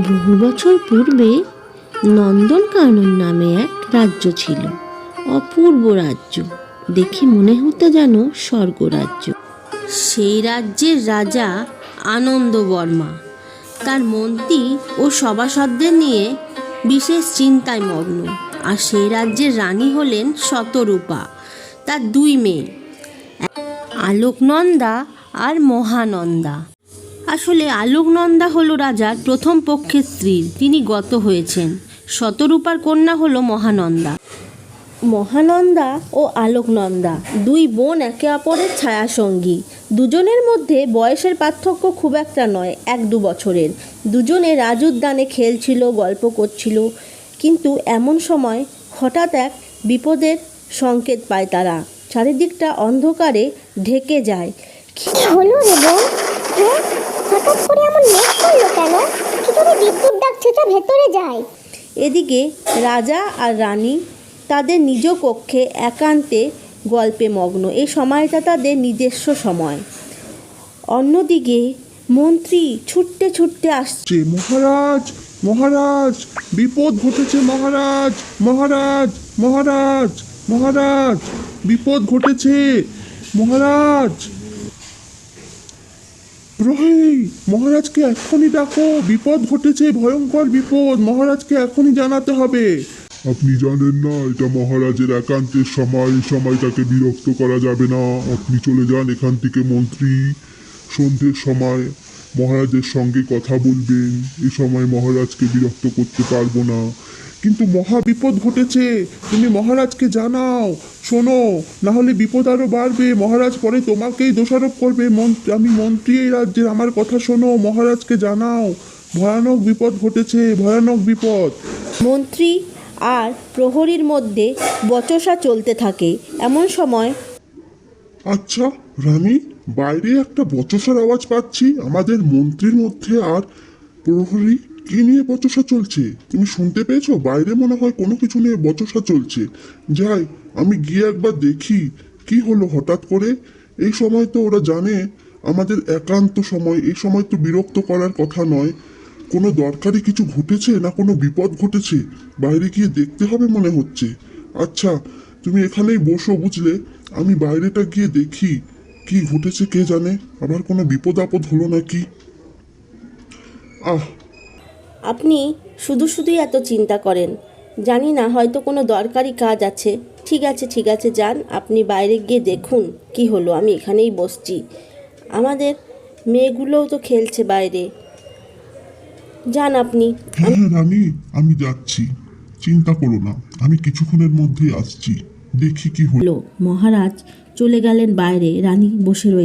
বহু বছর পূর্বে নন্দনকানন নামে এক রাজ্য ছিল। অপূর্ব রাজ্য, দেখে মনে হতো যেন স্বর্গরাজ্য। সেই রাজ্যের রাজা আনন্দবর্মা তার মন্ত্রী ও সভাসদদের নিয়ে বিশেষ চিন্তায় মগ্ন। আর সেই রাজ্যের রানী হলেন শতরূপা, তার দুই মেয়ে, আলোকনন্দা আর মহানন্দা। আসলে আলোকনন্দা হলো রাজার প্রথম পক্ষের স্ত্রী, তিনি গত হয়েছেন। শতরূপার কন্যা হলো মহানন্দা। মহানন্দা ও আলোকনন্দা দুই বোন, একে অপরের ছায়াসঙ্গী। দুজনের মধ্যে বয়সের পার্থক্য খুব একটা নয়, 1-2 বছরের। দুজনে রাজউদ্যানে খেলছিল, গল্প করছিল। কিন্তু এমন সময় হঠাৎ এক বিপদের সংকেত পায় তারা। চারিদিকটা অন্ধকারে ঢেকে যায়। কি হলো রে বোন? হঠাৎ করে এমন মেঘ করলো কেন? কি করে বিদ্যুৎ ডাকছে, তা ভেতরে যায়। এদিকে রাজা আর রানী তাদের নিজ কক্ষে একান্তে গল্পে মগ্ন। এই সময়টা তাদের নিজস্ব সময়। অন্যদিকে মন্ত্রী ছুটতে ছুটতে আসছে। মহারাজ, মহারাজ, বিপদ ঘটেছে মহারাজ, মহারাজ, মহারাজ, মহারাজ, বিপদ ঘটেছে মহারাজ। প্রহরী, মহারাজকে এখনই ডাকো, বিপদ ঘটেছে, ভয়ঙ্কর বিপদ, মহারাজকে এখনই জানাতে হবে। আপনি জানেন না এটা মহারাজের একান্তের সময়, এই সময় তাকে বিরক্ত করা যাবে না। আপনি চলে যান এখান থেকে মন্ত্রী। সন্ধ্যের সময় মহারাজের সঙ্গে কথা বলবেন, এই সময় মহারাজকে বিরক্ত করতে পারবো না। কিন্তু মহা বিপদ ঘটেছে, তুমি মহারাজকে জানাও। শোনো, না হলে বিপদ আরো বাড়বে, মহারাজ পরে তোমাকেই দোষারোপ করবে। আমি মন্ত্রী এই রাজ্যের, আমার কথা শোনো, মহারাজকে জানাও, ভয়ানক বিপদ ঘটেছে, ভয়ানক বিপদ। মন্ত্রী আর প্রহরীর মধ্যে বচসা চলতে থাকে। এমন সময় আচ্ছা রানী, বাইরে একটা বচসার আওয়াজ পাচ্ছি। আমাদের মন্ত্রীর মধ্যে আর প্রহরী, কি নিয়ে বচসা চলছে? তুমি শুনতে পেয়েছো? বাইরে মনে হয় কোনো কিছু নিয়ে বচসা চলছে। যাই, আমি গিয়ে একবার দেখি কি হলো হঠাৎ করে। এই সময় তো ওরা জানে আমাদের একান্ত সময়, এই সময় তো বিরক্ত করার কথা নয়। কোনো দরকারি কিছু ঘটেছে না কোনো বিপদ ঘটেছে? বাইরে গিয়ে দেখতে হবে মনে হচ্ছে। আচ্ছা, তুমি এখানেই বসো, বুঝলে? আমি বাইরেটা গিয়ে দেখি কি ঘটেছে, কে জানে আবার কোনো বিপদ আপদ হলো নাকি। আপনি শুধু শুধুই এত চিন্তা করেন। জানি না, হয়তো কোনো দরকারি কাজ আছে। ঠিক আছে, ঠিক আছে, যান, আপনি বাইরে গিয়ে দেখুন কি হলো। আমি এখানেই বসছি, আমাদের মেয়েগুলোও তো খেলছে বাইরে। যান আপনি। হ্যাঁ রানী, আমি যাচ্ছি, চিন্তা করো না, আমি কিছুক্ষণের মধ্যেই আসছি, দেখি কি হলো। মহারাজ চলে গেলেন বাইরে, রানী বসে রইলেন।